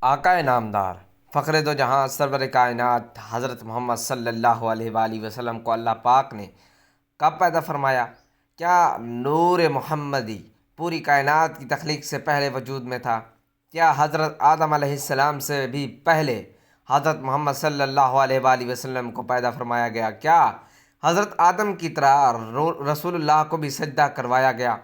آقا نامدار فخر دو جہاں سرور کائنات حضرت محمد صلی اللہ علیہ وآلہ وسلم کو اللہ پاک نے کب پیدا فرمایا؟ کیا نور محمدی پوری کائنات کی تخلیق سے پہلے وجود میں تھا؟ کیا حضرت آدم علیہ السلام سے بھی پہلے حضرت محمد صلی اللہ علیہ وآلہ وسلم کو پیدا فرمایا گیا؟ کیا حضرت آدم کی طرح رسول اللہ کو بھی سجدہ کروایا گیا؟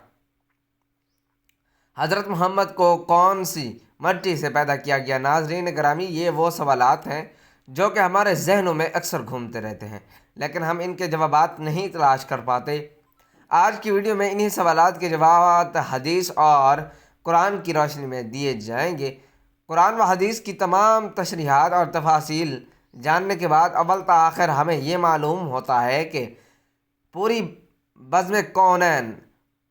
حضرت محمد کو کون سی مٹی سے پیدا کیا گیا؟ ناظرین گرامی، یہ وہ سوالات ہیں جو کہ ہمارے ذہنوں میں اکثر گھومتے رہتے ہیں، لیکن ہم ان کے جوابات نہیں تلاش کر پاتے۔ آج کی ویڈیو میں انہی سوالات کے جوابات حدیث اور قرآن کی روشنی میں دیے جائیں گے۔ قرآن و حدیث کی تمام تشریحات اور تفاصیل جاننے کے بعد اول تا آخر ہمیں یہ معلوم ہوتا ہے کہ پوری بزم کونین،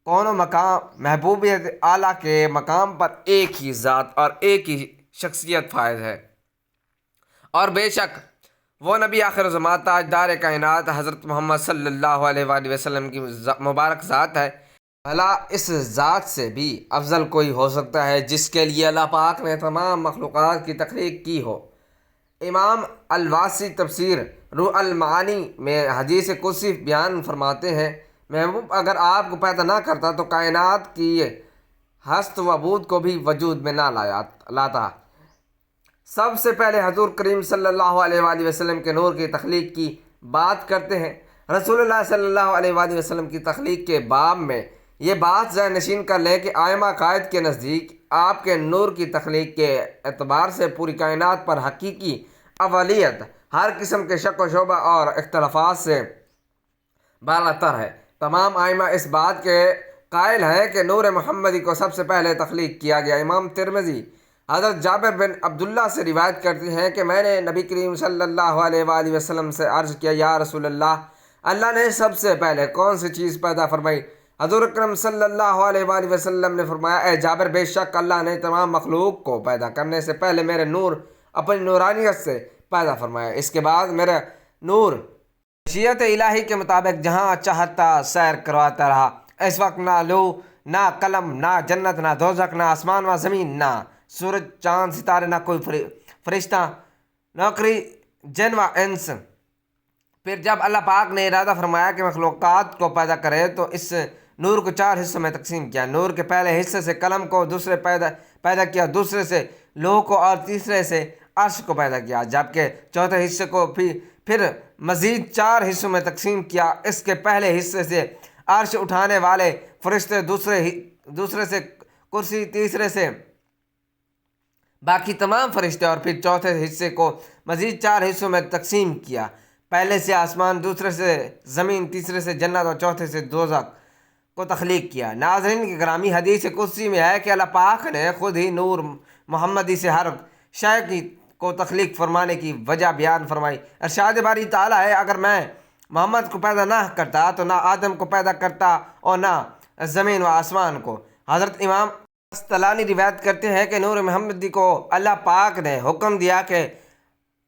کون و مقام، محبوبیت اعلیٰ کے مقام پر ایک ہی ذات اور ایک ہی شخصیت فائز ہے، اور بے شک وہ نبی آخر الزمان تاجدار کائنات حضرت محمد صلی اللہ علیہ وآلہ وسلم کی مبارک ذات ہے۔ بھلا اس ذات سے بھی افضل کوئی ہو سکتا ہے جس کے لیے اللہ پاک نے تمام مخلوقات کی تخلیق کی ہو؟ امام الواسی تفسیر روح المعانی میں حدیث قدسی بیان فرماتے ہیں، محبوب اگر آپ کو پیدا نہ کرتا تو کائنات کی ہست و بود کو بھی وجود میں نہ لاتا۔ سب سے پہلے حضور کریم صلی اللہ علیہ وآلہ وسلم کے نور کی تخلیق کی بات کرتے ہیں۔ رسول اللہ صلی اللہ علیہ وآلہ وسلم کی تخلیق کے باب میں یہ بات ذہن نشین کر لیں کہ ائمہ قائد کے نزدیک آپ کے نور کی تخلیق کے اعتبار سے پوری کائنات پر حقیقی اولیت ہر قسم کے شک و شبہ اور اختلافات سے بالاتر ہے۔ تمام ائمہ اس بات کے قائل ہیں کہ نور محمدی کو سب سے پہلے تخلیق کیا گیا۔ امام ترمذی حضرت جابر بن عبداللہ سے روایت کرتے ہیں کہ میں نے نبی کریم صلی اللہ علیہ وآلہ وسلم سے عرض کیا، یا رسول اللہ نے سب سے پہلے کون سی چیز پیدا فرمائی؟ حضور اکرم صلی اللہ علیہ وآلہ وسلم نے فرمایا، اے جابر، بے شک اللہ نے تمام مخلوق کو پیدا کرنے سے پہلے میرے نور اپنی نورانیت سے پیدا فرمایا، اس کے بعد میرا نور مشیت الہی کے مطابق جہاں چاہتا سیر کرواتا رہا۔ اس وقت نہ لو، نہ قلم، نہ جنت، نہ دوزخ، نہ آسمان و زمین، نہ سورج چاند ستارے، نہ کوئی فرشتہ، نوکری، جن و انس۔ پھر جب اللہ پاک نے ارادہ فرمایا کہ مخلوقات کو پیدا کرے تو اس نور کو 4 حصوں میں تقسیم کیا۔ نور کے پہلے حصے سے قلم کو دوسرے پیدا کیا، دوسرے سے لوح کو، اور تیسرے سے عرش کو پیدا کیا، جبکہ چوتھے حصے کو پھر مزید 4 حصوں میں تقسیم کیا۔ اس کے پہلے حصے سے عرش اٹھانے والے فرشتے، دوسرے سے کرسی، تیسرے سے باقی تمام فرشتے، اور پھر چوتھے حصے کو مزید 4 حصوں میں تقسیم کیا۔ پہلے سے آسمان، دوسرے سے زمین، تیسرے سے جنت اور چوتھے سے دوزخ کو تخلیق کیا۔ ناظرین کی گرامی، حدیث قدسی میں ہے کہ اللہ پاک نے خود ہی نور محمدی سے ہر شے کو تخلیق فرمانے کی وجہ بیان فرمائی۔ ارشاد باری تعالیٰ ہے، اگر میں محمد کو پیدا نہ کرتا تو نہ آدم کو پیدا کرتا اور نہ زمین و آسمان کو۔ حضرت امام قسطلانی روایت کرتے ہیں کہ نور محمدی کو اللہ پاک نے حکم دیا کہ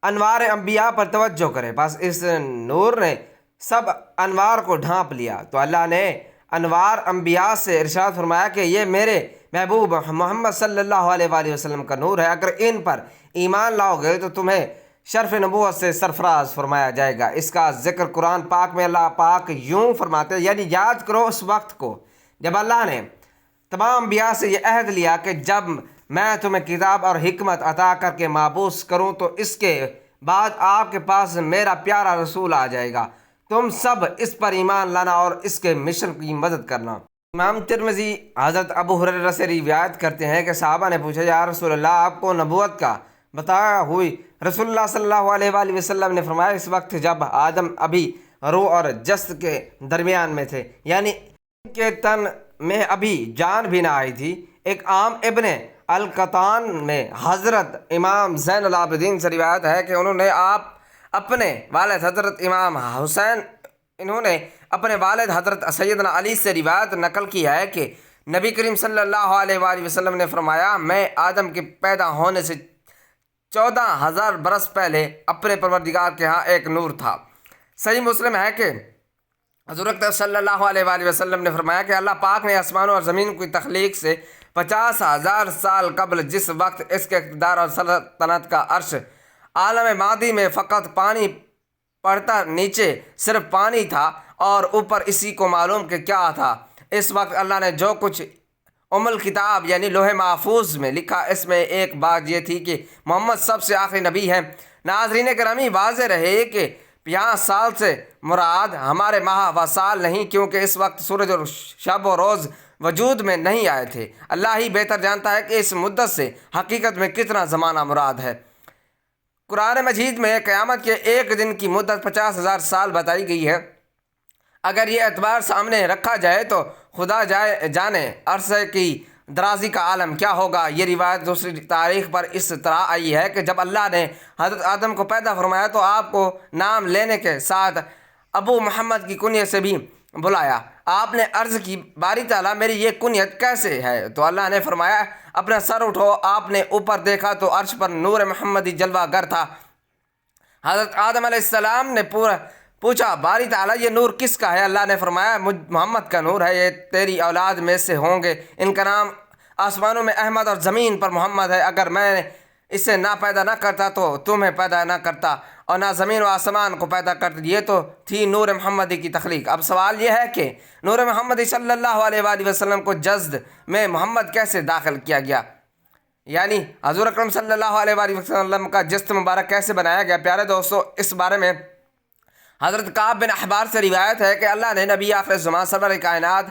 انوار انبیاء پر توجہ کرے، بس اس نور نے سب انوار کو ڈھانپ لیا تو اللہ نے انوار انبیاء سے ارشاد فرمایا کہ یہ میرے محبوب محمد صلی اللہ علیہ وآلہ وسلم کا نور ہے، اگر ان پر ایمان لاؤ گے تو تمہیں شرف نبوت سے سرفراز فرمایا جائے گا۔ اس کا ذکر قرآن پاک میں اللہ پاک یوں فرماتے ہیں، یعنی یاد کرو اس وقت کو جب اللہ نے تمام انبیاء سے یہ عہد لیا کہ جب میں تمہیں کتاب اور حکمت عطا کر کے مابعوث کروں تو اس کے بعد آپ کے پاس میرا پیارا رسول آ جائے گا، تم سب اس پر ایمان لانا اور اس کے مشن کی مدد کرنا۔ امام ترمذی حضرت ابو ہریرہ سے روایت کرتے ہیں کہ صحابہ نے پوچھا، یا رسول اللہ، آپ کو نبوت کا بتایا ہوئی؟ رسول اللہ صلی اللہ علیہ وآلہ وسلم نے فرمایا، اس وقت جب آدم ابھی روح اور جسد کے درمیان میں تھے، یعنی ان کے تن میں ابھی جان بھی نہ آئی تھی۔ ایک عام ابن القطان میں حضرت امام زین العابدین سے روایت ہے کہ انہوں نے اپنے والد حضرت سیدنا علی سے روایت نقل کی ہے کہ نبی کریم صلی اللہ علیہ وآلہ وسلم نے فرمایا، میں آدم کے پیدا ہونے سے 14,000 برس پہلے اپنے پروردگار کے ہاں ایک نور تھا۔ صحیح مسلم ہے کہ حضور اکرم صلی اللہ علیہ وآلہ وسلم نے فرمایا کہ اللہ پاک نے آسمانوں اور زمین کی تخلیق سے 50,000 سال قبل، جس وقت اس کے اقتدار اور سلطنت کا عرش عالم مادی میں فقط پانی پڑتا، نیچے صرف پانی تھا اور اوپر اسی کو معلوم کہ کیا تھا۔ اس وقت اللہ نے جو کچھ الکتاب یعنی لوح محفوظ میں لکھا، اس میں ایک بات یہ تھی کہ محمد سب سے آخری نبی ہے۔ ناظرین گرامی، واضح رہے کہ 50 سال سے مراد ہمارے ماہ و سال نہیں، کیونکہ اس وقت سورج اور شب و روز وجود میں نہیں آئے تھے۔ اللہ ہی بہتر جانتا ہے کہ اس مدت سے حقیقت میں کتنا زمانہ مراد ہے۔ قرآن مجید میں قیامت کے ایک دن کی مدت 50,000 سال بتائی گئی ہے۔ اگر یہ اعتبار سامنے رکھا جائے تو خدا جانے عرصے کی درازی کا عالم کیا ہوگا۔ یہ روایت دوسری تاریخ پر اس طرح آئی ہے کہ جب اللہ نے حضرت آدم کو پیدا فرمایا تو آپ کو نام لینے کے ساتھ ابو محمد کی کنیت سے بھی بلایا۔ آپ نے عرض کی، باری تعالیٰ میری یہ کنیت کیسے ہے؟ تو اللہ نے فرمایا، اپنا سر اٹھو۔ آپ نے اوپر دیکھا تو عرش پر نور محمدی جلوہ گر تھا۔ حضرت آدم علیہ السلام نے پوچھا، باری تعالیٰ یہ نور کس کا ہے؟ اللہ نے فرمایا، محمد کا نور ہے، یہ تیری اولاد میں سے ہوں گے۔ ان کا نام آسمانوں میں احمد اور زمین پر محمد ہے۔ اگر میں اسے نہ پیدا نہ کرتا تو تمہیں پیدا نہ کرتا اور نہ زمین و آسمان کو پیدا کرتا۔ یہ تو تھی نور محمدی کی تخلیق۔ اب سوال یہ ہے کہ نور محمدی صلی اللہ علیہ وآلہ وسلم کو جسد میں محمد کیسے داخل کیا گیا، یعنی حضور اکرم صلی اللہ علیہ وآلہ وسلم کا جسم مبارک کیسے بنایا گیا؟ پیارے دوستو، اس بارے میں حضرت کعب بن احبار سے روایت ہے کہ اللہ نے نبی آخر الزمان سرور کائنات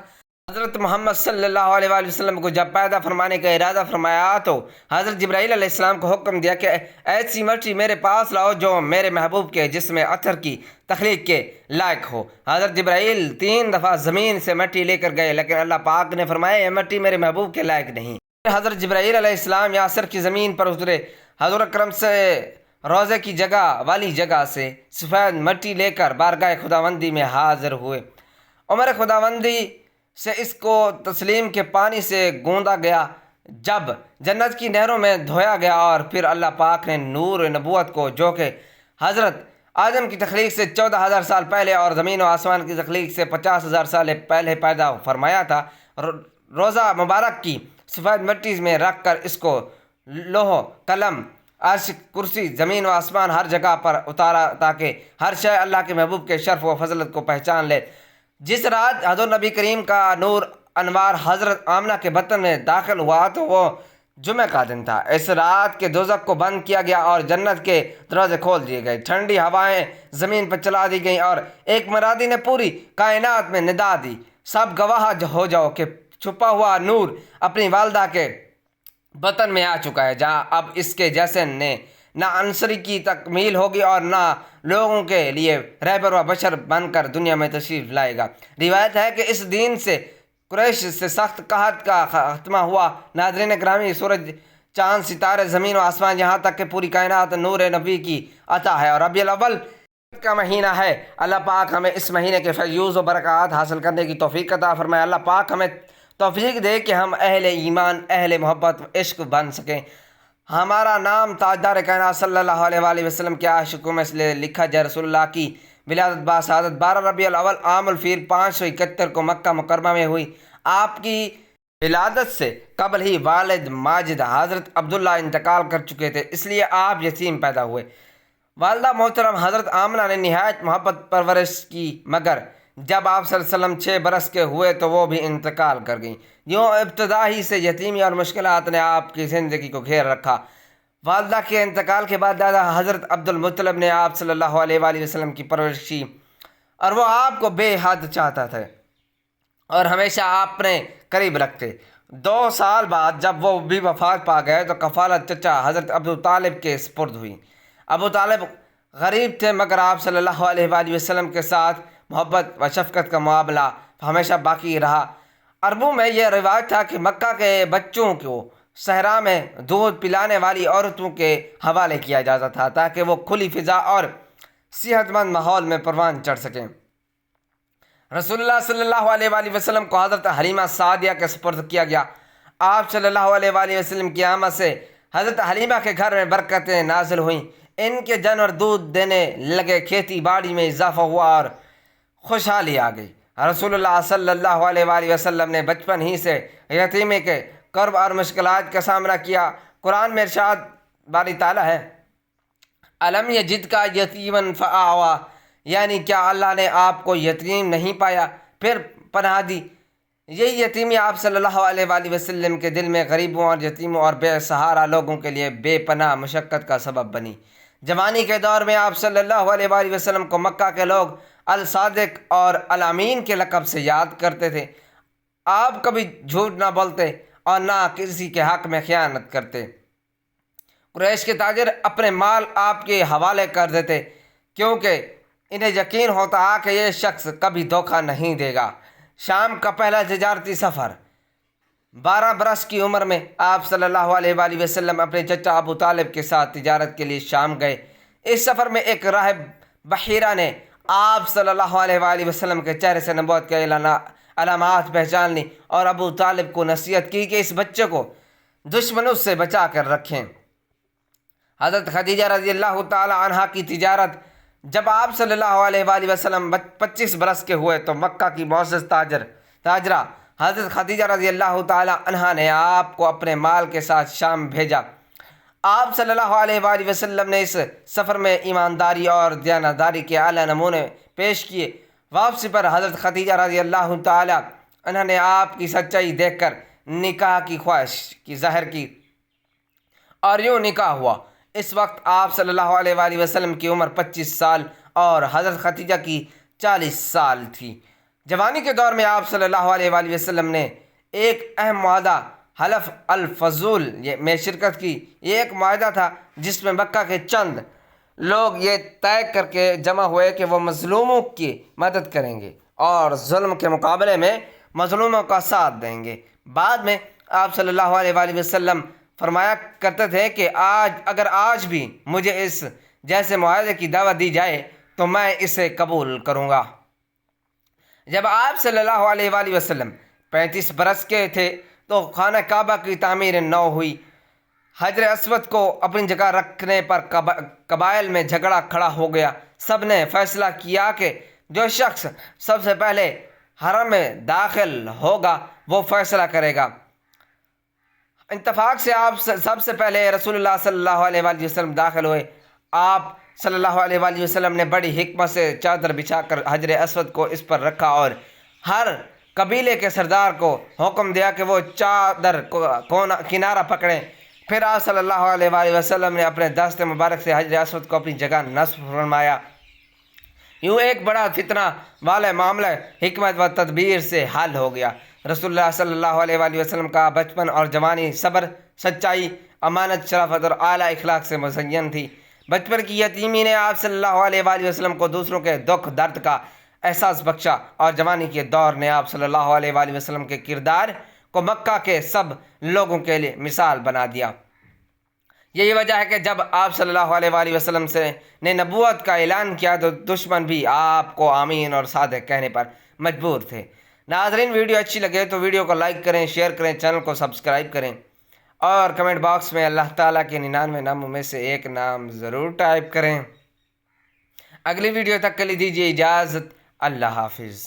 حضرت محمد صلی اللہ علیہ وآلہ وسلم کو جب پیدا فرمانے کا ارادہ فرمایا تو حضرت جبرائیل علیہ السلام کو حکم دیا کہ ایسی مٹی میرے پاس لاؤ جو میرے محبوب کے جسم عطر کی تخلیق کے لائق ہو۔ حضرت جبرائیل 3 دفعہ زمین سے مٹی لے کر گئے، لیکن اللہ پاک نے فرمایا یہ مٹی میرے محبوب کے لائق نہیں۔ حضرت جبرائیل علیہ السلام یاسر کی زمین پر اترے، حضور اکرم سے روزے کی جگہ والی جگہ سے سفید مٹی لے کر بارگاہ خداوندی میں حاضر ہوئے۔ عمر خداوندی سے اس کو تسلیم کے پانی سے گوندا گیا، جب جنت کی نہروں میں دھویا گیا، اور پھر اللہ پاک نے نور نبوت کو جو کہ حضرت آدم کی تخلیق سے 14,000 سال پہلے اور زمین و آسمان کی تخلیق سے 50,000 سال پہلے پیدا فرمایا تھا، روزہ مبارک کی سفید مٹی میں رکھ کر اس کو لوح قلم عرش کرسی زمین و آسمان ہر جگہ پر اتارا تاکہ ہر شے اللہ کے محبوب کے شرف و فضلت کو پہچان لے۔ جس رات حضور نبی کریم کا نور انوار حضرت آمنہ کے بطن میں داخل ہوا تو وہ جمعہ کا دن تھا۔ اس رات کے دوزخ کو بند کیا گیا اور جنت کے دروازے کھول دیے گئے، ٹھنڈی ہوائیں زمین پر چلا دی گئیں اور ایک منادی نے پوری کائنات میں ندا دی، سب گواہ ہو جاؤ کہ چھپا ہوا نور اپنی والدہ کے بطن میں آ چکا ہے، جہاں اب اس کے جیسے نہ عنصری کی تکمیل ہوگی اور نہ لوگوں کے لیے رہبر و بشر بن کر دنیا میں تشریف لائے گا۔ روایت ہے کہ اس دین سے قریش سے سخت قحط کا خاتمہ ہوا۔ ناظرین گرامی، سورج، چاند، ستارے، زمین و آسمان، یہاں تک کہ پوری کائنات نور نبی کی عطا ہے اور ربیع الاول کا مہینہ ہے۔ اللہ پاک ہمیں اس مہینے کے فیض و برکات حاصل کرنے کی توفیق عطا فرمائے۔ اللہ پاک ہمیں توفیق دے کہ ہم اہل ایمان، اہل محبت و عشق بن سکیں۔ ہمارا نام تاجدار کائنات صلی اللہ علیہ وآلہ وسلم کے عاشقوں میں اس لیے لکھا جائے۔ رسول اللہ کی ولادت باسعادت 12 ربیع الاول عام الفیل 571 کو مکہ مکرمہ میں ہوئی۔ آپ کی ولادت سے قبل ہی والد ماجد حضرت عبداللہ انتقال کر چکے تھے، اس لیے آپ یتیم پیدا ہوئے۔ والدہ محترم حضرت آمنہ نے نہایت محبت پرورش کی، مگر جب آپ صلی اللہ علیہ وسلم 6 برس کے ہوئے تو وہ بھی انتقال کر گئیں۔ یوں ابتدا ہی سے یتیمی اور مشکلات نے آپ کی زندگی کو گھیر رکھا۔ والدہ کے انتقال کے بعد دادا حضرت عبد المطلب نے آپ صلی اللہ علیہ وآلہ وسلم کی پرورش کی اور وہ آپ کو بے حد چاہتا تھا اور ہمیشہ اپنے قریب رکھتے۔ 2 سال بعد جب وہ بھی وفات پا گئے تو کفالت چچا حضرت ابو طالب کے سپرد ہوئی۔ ابو طالب غریب تھے، مگر آپ صلی اللہ علیہ وآلہ وسلم کے ساتھ محبت و شفقت کا معاملہ ہمیشہ باقی رہا۔ عربوں میں یہ روایت تھا کہ مکہ کے بچوں کو صحرا میں دودھ پلانے والی عورتوں کے حوالے کیا جاتا تھا تاکہ وہ کھلی فضا اور صحت مند ماحول میں پروان چڑھ سکیں۔ رسول اللہ صلی اللہ علیہ وآلہ وسلم کو حضرت حلیمہ سعدیہ کے سپرد کیا گیا۔ آپ صلی اللہ علیہ وآلہ وسلم کی آمد سے حضرت حلیمہ کے گھر میں برکتیں نازل ہوئیں، ان کے جانور دودھ دینے لگے، کھیتی باڑی میں اضافہ ہوا اور خوشحالی آ گئی۔ رسول اللہ صلی اللہ علیہ وآلہ وسلم نے بچپن ہی سے یتیمی کے کرب اور مشکلات کا سامنا کیا۔ قرآن میں ارشاد باری تعالیٰ ہے، الم یجد کا یتیمن فآوا، یعنی کیا اللہ نے آپ کو یتیم نہیں پایا پھر پناہ دی۔ یہی یتیمی آپ صلی اللہ علیہ وآلہ وسلم کے دل میں غریبوں اور یتیموں اور بے سہارا لوگوں کے لیے بے پناہ مشقت کا سبب بنی۔ جوانی کے دور میں آپ صلی اللہ علیہ وآلہ وسلم کو مکہ کے لوگ الصادق اور الامین کے لقب سے یاد کرتے تھے۔ آپ کبھی جھوٹ نہ بولتے اور نہ کسی کے حق میں خیانت کرتے۔ قریش کے تاجر اپنے مال آپ کے حوالے کر دیتے کیونکہ انہیں یقین ہوتا کہ یہ شخص کبھی دھوکہ نہیں دے گا۔ شام کا پہلا تجارتی سفر۔ 12 برس کی عمر میں آپ صلی اللہ علیہ وآلہ وسلم اپنے چچا ابو طالب کے ساتھ تجارت کے لیے شام گئے۔ اس سفر میں ایک راہب بحیرہ نے آپ صلی اللہ علیہ وآلہ وسلم کے چہرے سے نبوت کے علامات پہچان لی اور ابو طالب کو نصیحت کی کہ اس بچے کو دشمنوں سے بچا کر رکھیں۔ حضرت خدیجہ رضی اللہ تعالی عنہا کی تجارت۔ جب آپ صلی اللہ علیہ وآلہ وسلم 25 برس کے ہوئے تو مکہ کی معزز تاجرہ حضرت خدیجہ رضی اللہ تعالی عنہا نے آپ کو اپنے مال کے ساتھ شام بھیجا۔ آپ صلی اللہ علیہ وآلہ وسلم نے اس سفر میں ایمانداری اور دیانتداری کے اعلیٰ نمونے پیش کیے۔ واپسی پر حضرت خدیجہ رضی اللہ تعالی عنہا نے آپ کی سچائی دیکھ کر نکاح کی خواہش کی ظاہر کی اور یوں نکاح ہوا۔ اس وقت آپ صلی اللہ علیہ وآلہ وسلم کی عمر 25 سال اور حضرت خدیجہ کی 40 سال تھی۔ جوانی کے دور میں آپ صلی اللہ علیہ وآلہ وسلم نے ایک اہم معاہدہ حلف الفضول میں شرکت کی۔ یہ ایک معاہدہ تھا جس میں مکہ کے چند لوگ یہ طے کر کے جمع ہوئے کہ وہ مظلوموں کی مدد کریں گے اور ظلم کے مقابلے میں مظلوموں کا ساتھ دیں گے۔ بعد میں آپ صلی اللہ علیہ وآلہ وسلم فرمایا کرتے تھے کہ اگر آج بھی مجھے اس جیسے معاہدے کی دعوت دی جائے تو میں اسے قبول کروں گا۔ جب آپ صلی اللہ علیہ وآلہ وسلم 35 برس کے تھے تو خانہ کعبہ کی تعمیر نو ہوئی۔ حجر اسود کو اپنی جگہ رکھنے پر قبائل میں جھگڑا کھڑا ہو گیا۔ سب نے فیصلہ کیا کہ جو شخص سب سے پہلے حرم میں داخل ہوگا وہ فیصلہ کرے گا۔ اتفاق سے آپ سب سے پہلے رسول اللہ صلی اللہ علیہ وآلہ وسلم داخل ہوئے۔ آپ صلی اللہ علیہ وآلہ وسلم نے بڑی حکمت سے چادر بچھا کر حجر اسود کو اس پر رکھا اور ہر قبیلے کے سردار کو حکم دیا کہ وہ چادر کنارہ پکڑیں۔ پھر آپ صلی اللہ علیہ وآلہ وسلم نے اپنے دست مبارک سے حجر اسود کو اپنی جگہ نصب فرمایا۔ یوں ایک بڑا فتنہ والا معاملہ حکمت و تدبیر سے حل ہو گیا۔ رسول اللہ صلی اللہ علیہ وآلہ وسلم کا بچپن اور جوانی صبر، سچائی، امانت، شرافت اور اعلیٰ اخلاق سے مزین تھی۔ بچپن کی یتیمی نے آپ صلی اللہ علیہ وآلہ وسلم کو دوسروں کے دکھ درد کا احساس بخشا اور جوانی کے دور نے آپ صلی اللہ علیہ وآلہ وسلم کے کردار کو مکہ کے سب لوگوں کے لیے مثال بنا دیا۔ یہی وجہ ہے کہ جب آپ صلی اللہ علیہ وآلہ وسلم نے نبوت کا اعلان کیا تو دشمن بھی آپ کو آمین اور صادق کہنے پر مجبور تھے۔ ناظرین، ویڈیو اچھی لگے تو ویڈیو کو لائک کریں، شیئر کریں، چینل کو سبسکرائب کریں اور کمنٹ باکس میں اللہ تعالیٰ کے 99 ناموں میں سے ایک نام ضرور ٹائپ کریں۔ اگلی ویڈیو تک کے لیے دیجیے اجازت۔ اللہ حافظ۔